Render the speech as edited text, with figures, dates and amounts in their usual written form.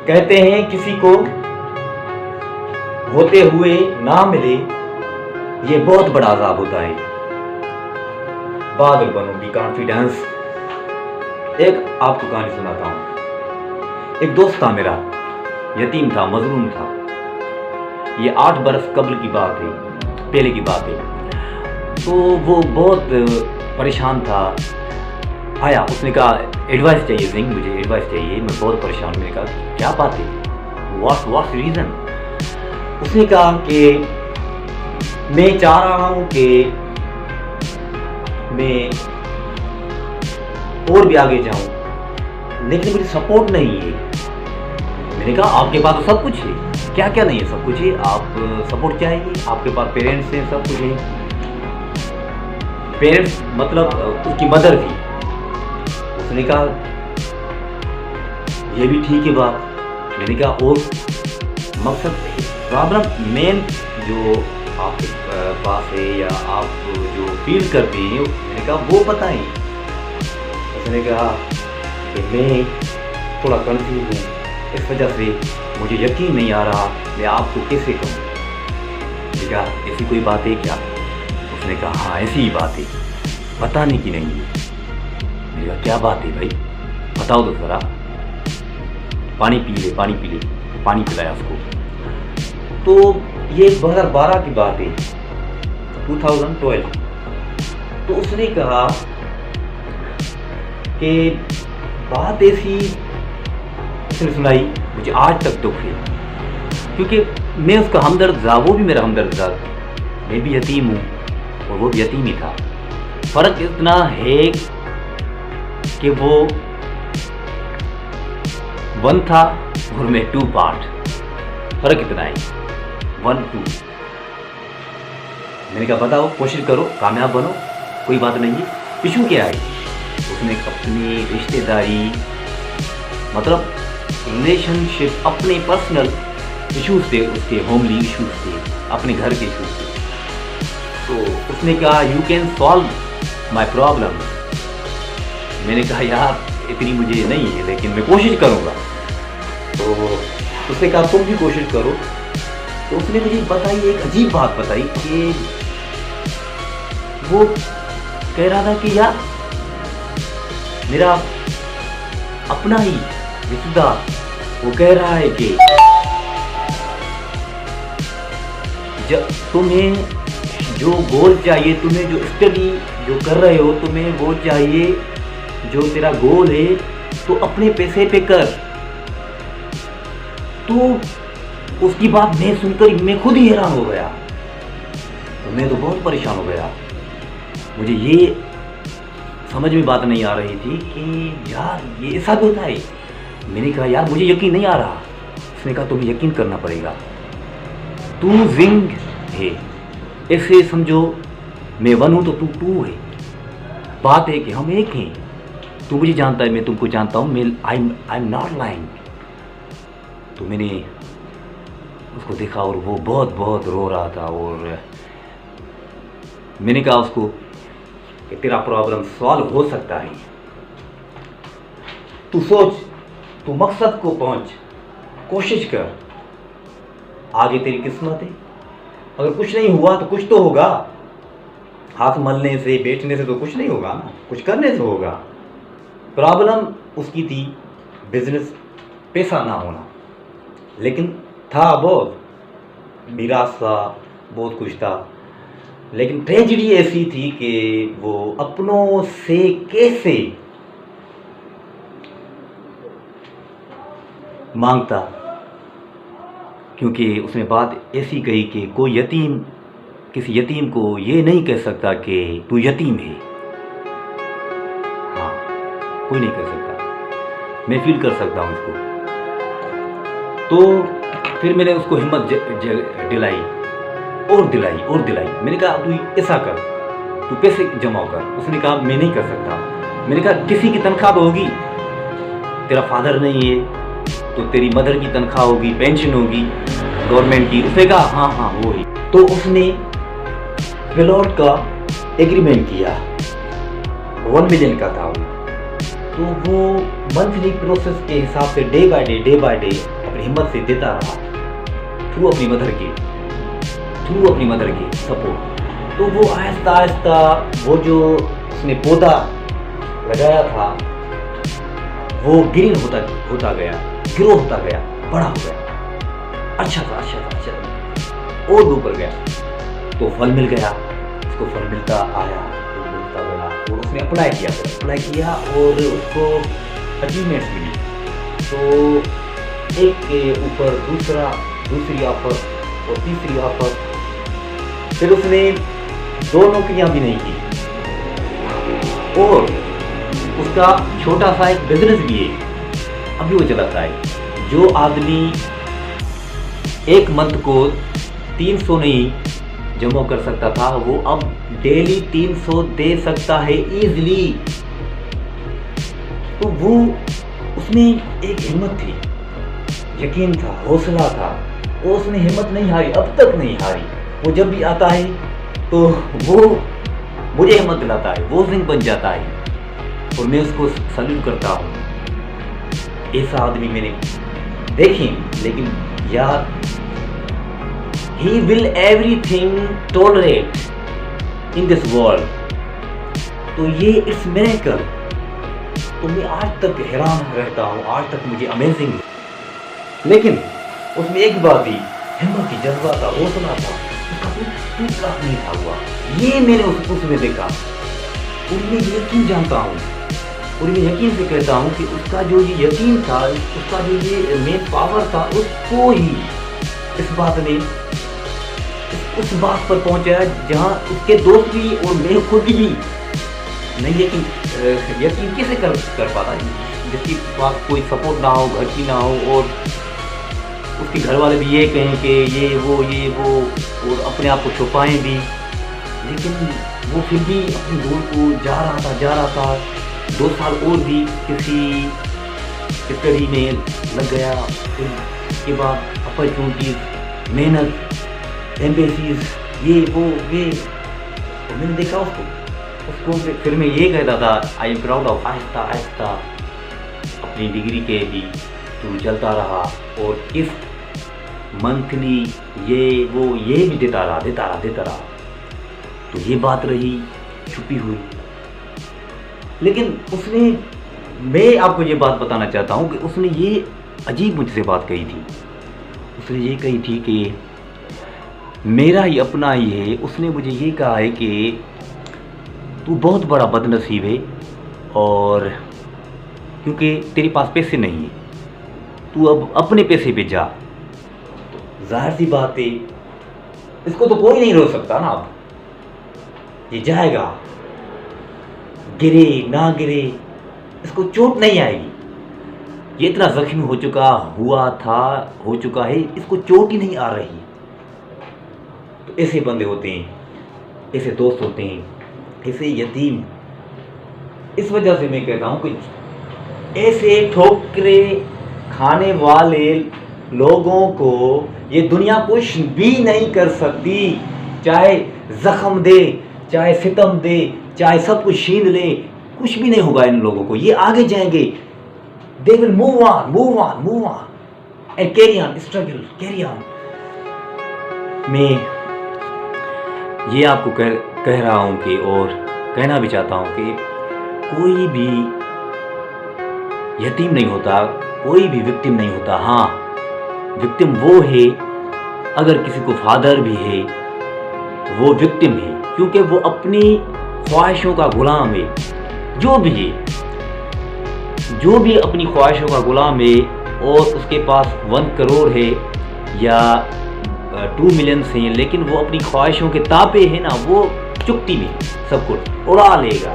कहते हैं किसी को होते हुए ना मिले ये बहुत बड़ा अजाब होता है। बादल बनो, बी कॉन्फिडेंस। एक आपको कहानी सुनाता हूं। एक दोस्त था मेरा, यतीम था, मजलूम था। ये 8 बरस कबल की बात है, पहले की बात है। तो वो बहुत परेशान था। आया, उसने कहा एडवाइस चाहिए जिंग, मुझे एडवाइस चाहिए, मैं बहुत परेशान। मैंने कहा क्या बात है, व्हाट्स रीज़न? उसने कहा कि मैं चाह रहा हूँ कि मैं और भी आगे जाऊँ, लेकिन मुझे सपोर्ट नहीं है। मैंने कहा आपके पास तो सब कुछ है, क्या क्या नहीं है? सब कुछ है, आप सपोर्ट चाहिए, आपके पास पेरेंट्स हैं, सब कुछ है। पेरेंट्स मतलब उसकी मदर थी। उसने कहा ये भी ठीक है बात। मैंने कहा और मकसद, प्रॉब्लम मेन जो आपके पास है या आप जो फील करते हैं, मैंने कहा वो बताएं। उसने कहा कि मैं थोड़ा कंफ्यूज हूँ, इस वजह से मुझे यकीन नहीं आ रहा मैं आपको कैसे कहूँ। मैंने कहा ऐसी कोई बात है क्या? उसने कहा हाँ ऐसी ही बात है, बताने की नहीं है। मैंने कहा क्या बात है भाई, बताओ तो ज़रा। पानी पी ले, पानी पी ले। पानी पिलाया उसको। तो ये 2012 की बात है, 2012। तो उसने कहा कि बात ऐसी उसने सुनाई, मुझे आज तक दुख है, क्योंकि मैं उसका हमदर्द था, वो भी मेरा हमदर्द था। मैं भी यतीम हूँ और वो भी यतीम ही था। फ़र्क इतना है कि वो 1 था और मैं 2 पार्ट। फ़र्क इतना है, 1 2। मैंने कहा बताओ, कोशिश करो, कामयाब बनो, कोई बात नहीं है। इशू क्या है? उसने अपनी रिश्तेदारी, मतलब रिलेशनशिप, अपने पर्सनल इश्यूज थे, उसके होमली इश्यूज थे, अपने घर के इश्यूज थे। तो उसने कहा you can solve my problem. मैंने कहा यार इतनी मुझे नहीं है, लेकिन मैं कोशिश करूँगा। तो उसने कहा तुम भी कोशिश करो। तो उसने मुझे बताई, एक अजीब बात बताई कि वो कह रहा था कि यार मेरा अपना ही रिश्तेदार वो कह रहा है कि जब तुम्हें जो गोल चाहिए, तुम्हें जो स्टडी जो कर रहे हो, तुम्हें वो चाहिए, जो तेरा गोल है तो अपने पैसे पे कर। तो उसकी बात मैं सुनकर मैं खुद ही हैरान हो गया। तो मैं तो बहुत परेशान हो गया। मुझे ये समझ में बात नहीं आ रही थी कि यार ये ऐसा भी होता है। मैंने कहा यार मुझे यकीन नहीं आ रहा। उसने कहा तुम्हें यकीन करना पड़ेगा, तू जिंग है, ऐसे समझो मैं 1 हूँ तो तू 2 है। बात है कि हम एक हैं, तू मुझे जानता है, मैं तुमको जानता हूँ, मैं आई एम नॉट लाइंग। तो मैंने उसको देखा और वो बहुत बहुत रो रहा था। और मैंने कहा उसको कि तेरा प्रॉब्लम सॉल्व हो सकता है, तू सोच, तू मकसद को पहुंच, कोशिश कर, आगे तेरी किस्मत है। अगर कुछ नहीं हुआ तो कुछ तो होगा। हाथ मलने से, बैठने से तो कुछ नहीं होगा ना, कुछ करने से होगा। प्रॉब्लम उसकी थी बिजनेस, पैसा ना होना, लेकिन था बहुत, मिरास था, बहुत कुछ था। लेकिन ट्रेजेडी ऐसी थी कि वो अपनों से कैसे मांगता, क्योंकि उसने बात ऐसी कही कि कोई यतीम किसी यतीम को ये नहीं कह सकता कि तू यतीम है। हाँ, कोई नहीं कह सकता, मैं फील कर सकता हूँ उसको। तो फिर मैंने उसको हिम्मत दिलाई और दिलाई और दिलाई। मैंने कहा तू ऐसा कर, तू पैसे जमा कर। उसने कहा मैं नहीं कर सकता। मैंने कहा किसी की तनख्वाह होगी, तेरा फादर नहीं है तो तेरी मदर की तनख्वाह होगी, पेंशन होगी गवर्नमेंट की। उसने कहा हाँ हाँ वो ही। तो उसने प्लॉट का एग्रीमेंट किया, 1 मिलियन का था वो। तो वो मंथली प्रोसेस के हिसाब से डे बाय डे अपनी हिम्मत से देता रहा थ्रू अपनी मदर की सपोर्ट। तो वो आहिस्ता आहिस्ता वो जो उसने पौधा लगाया था वो ग्रीन होता गया, ग्रो होता गया, बड़ा हो गया, अच्छा था और ऊपर गया। तो फल मिल गया, उसको फल मिलता आया, मिलता गया और उसने अप्लाई किया और उसको अचीवमेंट्स मिली। तो एक के ऊपर दूसरी ऑफर और तीसरी ऑफर, फिर उसने 2 नौकरियां भी नहीं की और उसका छोटा सा एक बिजनेस भी है, अभी वो चलाता है। जो आदमी एक मंथ को 300 नहीं जमा कर सकता था, वो अब डेली 300 दे सकता है इजीली। तो वो उसमें एक हिम्मत थी, यकीन था, हौसला था, और उसने हिम्मत नहीं हारी, अब तक नहीं हारी। वो जब भी आता है तो वो मुझे हिम्मत दिलाता है, वो सिंह बन जाता है और मैं उसको सल्यूट करता हूँ। ऐसा आदमी मैंने देखी, लेकिन यार he will everything tolerate in this world। तो ये इट्स मिरेकल। तो मैं आज तक हैरान रहता हूँ, आज तक मुझे अमेजिंग। लेकिन उसमें एक बात थी, हिम्मत की जज्बा था, हौसला था, उसका टूटना नहीं था हुआ। ये मैंने उसमें देखा और मैं यकीन जानता हूँ और मैं यकीन से कहता हूँ कि उसका जो ये यकीन था, उसका जो ये मेन पावर था, उसको ही इस बात ने उस बात पर पहुंचाया जहाँ उसके दोस्त भी और मैं खुद भी नहीं यकीन कैसे कर पाता, जिसके पास कोई सपोर्ट ना हो, घर की ना हो, और उसके घर वाले भी ये कहें कि ये वो और अपने आप को छुपाएं भी, लेकिन वो फिर भी अपनी गोल को जा रहा था। 2 साल और भी किसी स्टडी में लग गया, फिर उसके बाद अपॉर्चुनिटीज, मेहनत, एम्बेसीज, ये वो तो मैंने देखा उसको फिर मैं ये कहता था, आई एम प्राउड ऑफ। आहिस्ता अपनी डिग्री के भी तू चलता रहा और इस मंथली ये भी देता रहा। तो ये बात रही छुपी हुई। लेकिन मैं आपको ये बात बताना चाहता हूँ कि उसने ये अजीब मुझसे बात कही थी। उसने ये कही थी कि मेरा ही अपना ही है। उसने मुझे ये कहा है कि तू बहुत बड़ा बदनसीब है, और क्योंकि तेरे पास पैसे नहीं है, तू अब अपने पैसे पे जा। जाहिर सी बात है, इसको तो कोई नहीं रोक सकता ना। अब ये जाएगा, गिरे ना गिरे, इसको चोट नहीं आएगी। ये इतना जख्मी हो चुका है, इसको चोट ही नहीं आ रही। तो ऐसे बंदे होते हैं, ऐसे दोस्त होते हैं, ऐसे यतीम। इस वजह से मैं कहता हूँ कि ऐसे ठोकरे खाने वाले लोगों को ये दुनिया कुछ भी नहीं कर सकती। चाहे जख्म दे, चाहे सितम दे, चाहे सब कुछ छीन ले, कुछ भी नहीं होगा इन लोगों को। ये आगे जाएंगे, they will move on and carry on, struggle, carry on। मैं ये आपको कह रहा हूँ कि, और कहना भी चाहता हूँ कि कोई भी यतीम नहीं होता, कोई भी विक्टिम नहीं होता। हाँ, विक्टिम वो है, अगर किसी को फादर भी है वो विक्टिम है, क्योंकि वो अपनी ख्वाहिशों का गुलाम है। जो भी अपनी ख्वाहिशों का गुलाम है, और उसके पास 1 करोड़ है या 2 मिलियन हैं, लेकिन वो अपनी ख्वाहिशों के तापे है ना, वो चुटकी में सब कुछ उड़ा लेगा।